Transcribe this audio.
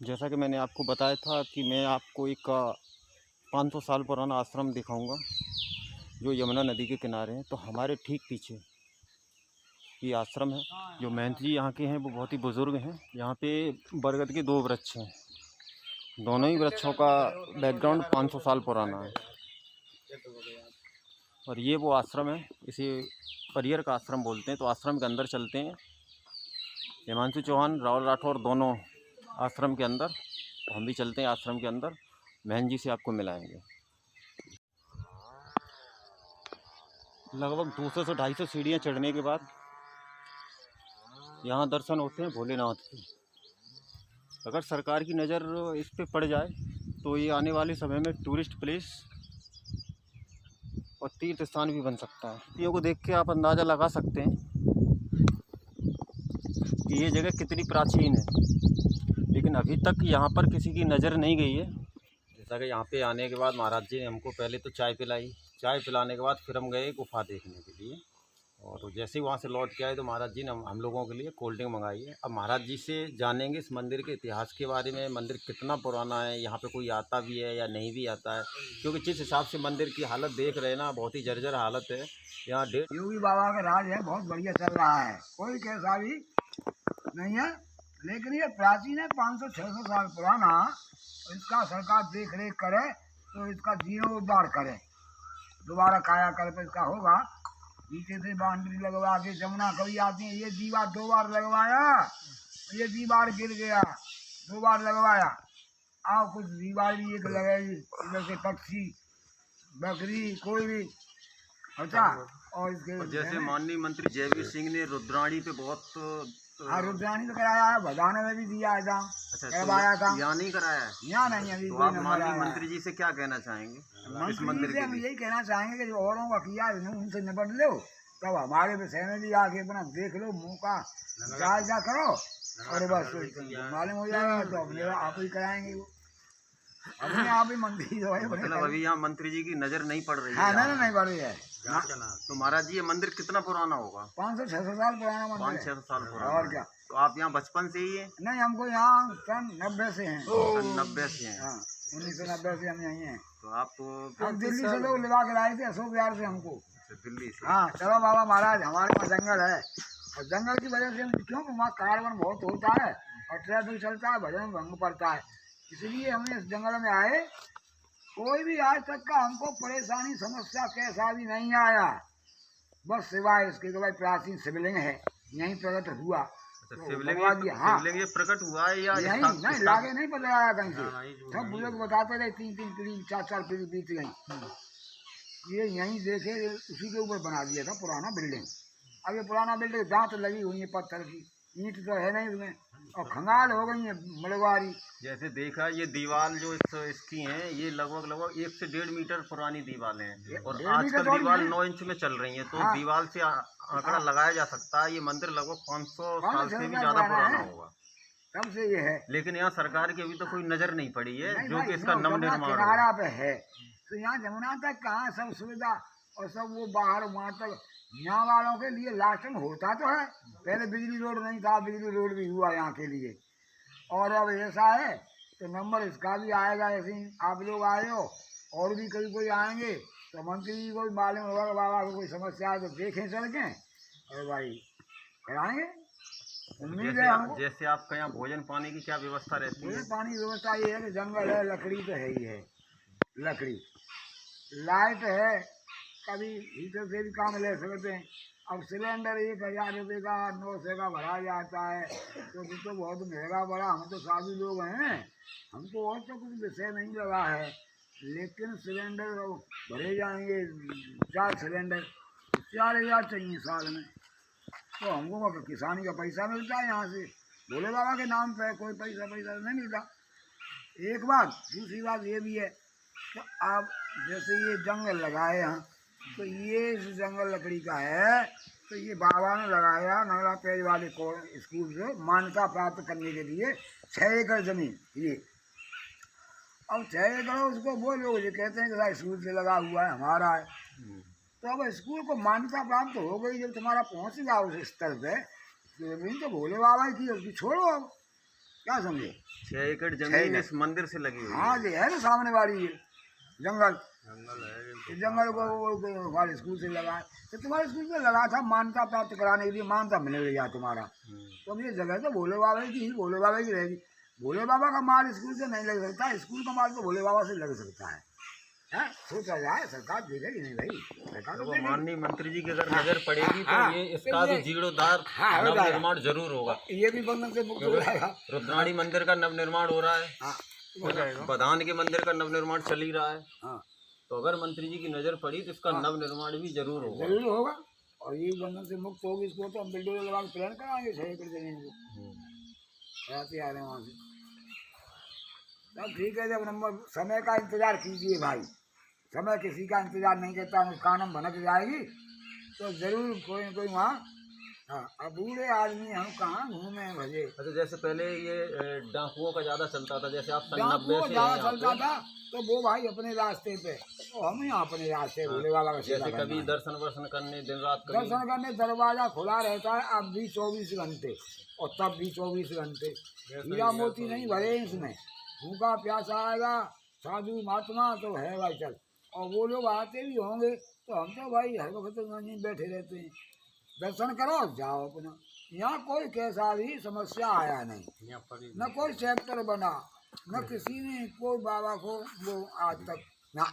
जैसा कि मैंने आपको बताया था कि मैं आपको एक 500 साल पुराना आश्रम दिखाऊंगा जो यमुना नदी के किनारे है। तो हमारे ठीक पीछे ये आश्रम है। जो महंत जी यहाँ के हैं वो बहुत ही बुज़ुर्ग हैं। यहाँ पे बरगद के 2 वृक्ष हैं। दोनों ही वृक्षों का बैकग्राउंड 500 साल पुराना है। और ये वो आश्रम है, इसे परियर का आश्रम बोलते हैं। तो आश्रम के अंदर चलते हैं। हिमांशु चौहान, राहुल राठौर दोनों आश्रम के अंदर। तो हम भी चलते हैं आश्रम के अंदर, महंत जी से आपको मिलाएंगे। लगभग 200 से 250 सीढ़ियाँ चढ़ने के बाद यहाँ दर्शन होते हैं भोलेनाथ के। अगर सरकार की नज़र इस पे पड़ जाए तो ये आने वाले समय में टूरिस्ट प्लेस और तीर्थ स्थान भी बन सकता है। ये को देख के आप अंदाज़ा लगा सकते हैं कि ये जगह कितनी प्राचीन है, लेकिन अभी तक यहाँ पर किसी की नज़र नहीं गई है। जैसा कि यहाँ पे आने के बाद महाराज जी ने हमको पहले तो चाय पिलाई। चाय पिलाने के बाद फिर हम गए गुफा देखने के लिए। और जैसे ही वहाँ से लौट के आए तो महाराज जी ने हम लोगों के लिए कोल्ड ड्रिंक मंगाई है। अब महाराज जी से जानेंगे इस मंदिर के इतिहास के बारे में। मंदिर कितना पुराना है, यहाँ पे कोई आता भी है या नहीं भी आता है, क्योंकि जिस हिसाब से मंदिर की हालत देख रहे हैं ना, बहुत ही जर्जर हालत है। यहाँ योगी बाबा का राज है, बहुत बढ़िया चल रहा है, कोई कैसा भी नहीं है। लेकिन ये प्राचीन है, 500-600 साल पुराना। इसका सरकार देख रेख करे तो इसका जीर्णोद्धार करे, दोबारा कायाकल्प इसका होगा। नीचे से बाउंड्री लगवा के जमुना कभी आती है। ये दीवार 2 बार लगवाया, ये दीवार गिर गया, 2 बार लगवाया। आओ कुछ दीवार भी एक लगाई, इधर से पक्षी बकरी कोई भी अच्छा। और इसके जैसे माननीय मंत्री जयवीर सिंह ने रुद्राणी पे बहुत रुद्राणी तो कराया है, भदाने में भी दिया है दाम। अच्छा, करवाया था, यहाँ नहीं कराया है? यहाँ नहीं अभी। तो आप माननीय मंत्री जी से क्या कहना चाहेंगे इस मंदिर के हम लिए? यही कहना चाहेंगे कि जो औरों का किया है उनसे निपट लो, तब हमारे विषय में भी आके अपना देख लो, मुँह का जायजा करो और बस मालूम हो जाएगा। तो अपने आप ही कराएंगे, वो अपने आप ही मंत्री जो है। मतलब अभी यहाँ मंत्री जी की नजर नहीं पड़ रही है? हाँ, नहीं पड़ रही है। तो महाराज जी ये मंदिर कितना पुराना होगा? 500-600 साल पुराना मंदिर है। 500-600 साल पुराना। और क्या? तो आप यहाँ बचपन से ही है? नहीं, हमको यहाँ सन 90 से हैं। 90 से हैं? हाँ, 1990 से हम यहीं हैं। तो आप हम दिल्ली से लोग लिवा के लाए थे, अशोक विहार से हमको। दिल्ली से? हाँ, चलो बाबा महाराज, हमारे पास जंगल है और जंगल की वजह से क्यों वहाँ कार्बन बहुत होता है और ट्रैफिक चलता है, भजन भंग पड़ता है, इसलिए हम इस जंगल में आए। कोई भी आज तक का हमको परेशानी समस्या कैसा भी नहीं आया, बस सिवाय इसके भाई प्राचीन शिवलिंग है, यहीं प्रकट हुआ। शिवलिंग हाँ, ये प्रकट हुआ है या यही नहीं लागे नहीं पता आया कहीं से। सब बुजुर्ग बताते रहे, 3-3 पीढ़ी 4-4 पीढ़ी बीत गई। ये यहीं देखे, उसी के ऊपर बना दिया था पुराना बिल्डिंग। अब ये पुराना बिल्डिंग दांत लगी हुई है पत्थर की, ईंट तो है नहीं उसमें, और खंगाल हो गई है मड़वारी। जैसे देखा ये दीवार जो इसकी हैं, ये लगभग 1 से 1.5 मीटर पुरानी दीवारें हैं और आजकल दीवार 9 इंच में चल रही है। तो हाँ, दीवार से आंकड़ा लगाया जा सकता है ये मंदिर लगभग 500 साल से भी ज्यादा पुराना होगा। तब से ये है, लेकिन यहाँ सरकार की अभी तो कोई नजर नहीं पड़ी है जो कि इसका नवनिर्माण किनारा पे है। तो यहाँ जमुना तक कहाँ सब सुविधा और सब वो बाहर वहाँ तक यहाँ वालों के लिए लास्ट में होता तो है। पहले बिजली रोड नहीं था, बिजली रोड भी हुआ यहाँ के लिए। और अब ऐसा है तो नंबर इसका भी आएगा। ऐसे ही आप लोग आए हो और भी कोई आएंगे तो मंत्री जी को भी मालूम होगा बाबा को कोई समस्या है तो देखें चल के और भाई कराएंगे। उम्मीद है हमको। जैसे आपके यहाँ भोजन पानी की क्या व्यवस्था रहती है? भोजन पानी की व्यवस्था ये है कि जंगल है, लकड़ी तो है ही है, लकड़ी, लाइट है, कभी हीटर से भी काम ले सकते हैं। अब सिलेंडर 1000 रुपये का 900 का भरा जाता है, तो ये तो बहुत महंगा पड़ा। हम तो साधु लोग हैं, हमको और तो कुछ विषय नहीं लगा है, लेकिन सिलेंडर भरे जाएंगे 4 सिलेंडर 4000 चाहिए साल में। तो हमको किसानी का पैसा मिलता है यहाँ से, भोले बाबा के नाम पे कोई पैसा नहीं मिलता। एक बात, दूसरी बात ये भी है कि आप जैसे ये जंगल लगाए यहाँ, तो ये इस जंगल लकड़ी का है, तो ये बाबा ने लगाया नगरा पेज वाले स्कूल से मान्यता प्राप्त करने के लिए 6 एकड़ जमीन। ये अब 6 एकड़ उसको वो लोग जो कहते हैं कि स्कूल से लगा हुआ है, हमारा है। तो अब स्कूल को मान्यता प्राप्त हो गई, जब तुम्हारा पहुँच गया उस स्तर पे, जमीन तो भोले बाबा की, उसकी छोड़ो। अब क्या समझे? 6 एकड़ जमीन इस मंदिर से लगी हुई है। हाँ जी है ना सामने वाली ये जंगल तो जंगल को वो हमारे स्कूल से लगा है। तो तुम्हारे स्कूल से लगा था मान्यता प्राप्त कराने के लिए, मान्यता मिल गई है तुम्हारा। तो अब ये जगह तो भोले बाबा की ही, भोले बाबा की रहेगी। भोले बाबा का माल स्कूल से नहीं लग सकता, स्कूल का माल तो भोले बाबा से लग सकता है। सोचा जाए, सरकार देखेगी नहीं भाई, सरकार तो वो देखेगी। माननीय मंत्री जी की अगर नजर पड़ेगी तो हाँ, ये इसका भी जीर्णोद्धार नवनिर्माण जरूर होगा। ये भी बंधन से मुक्त हो जाएगा। रुद्राणी मंदिर का नवनिर्माण हो रहा है, हाँ, हो जाएगा। बदान के मंदिर का नवनिर्माण चल ही रहा है। हाँ, तो अगर मंत्री जी की नजर पड़ी तो इसका नवनिर्माण भी जरूर होगा। जरूर होगा। और ये बंधन से मुक्त होगी, इसको तो हम बिल्डर लगा के प्लान कराएंगे 6 एकड़ जमीन को। ऐसे आ रहे हैं वहाँ से। तब ठीक है, जब नंबर समय का इंतजार कीजिए भाई, समय किसी का इंतजार नहीं करता, कानम भनक जाएगी तो जरूर कोई न कोई वहाँ। हाँ, अब बूढ़े आदमी हम कहाँ घूमे भजे। अच्छा, जैसे पहले ये डाकुओं का ज्यादा चलता था, जैसे आप सन डाकुओं 90 से ज्यादा हैं यहाँ चलता पे। था तो वो भाई अपने रास्ते पे, तो हम यहाँ अपने रास्ते भोले बाबा का सेवा जैसे करना कभी है। दर्शन वर्शन करने दिन रात कभी दर्शन करने दरवाजा खुला रहता है अब भी 24 घंटे, और तब भी 24 घंटे। हीरा मोती नहीं भरे इसमें, भूखा प्यासा आएगा साधु महात्मा तो है भाई चल। और वो लोग आते भी होंगे तो हम तो भाई हर वक्त वहीं बैठे रहते हैं। दर्शन करो जाओ अपना। यहाँ कोई कैसा भी समस्या आया नहीं, न कोई सेक्टर बना, न किसी ने कोई बाबा को वो आज तक ना।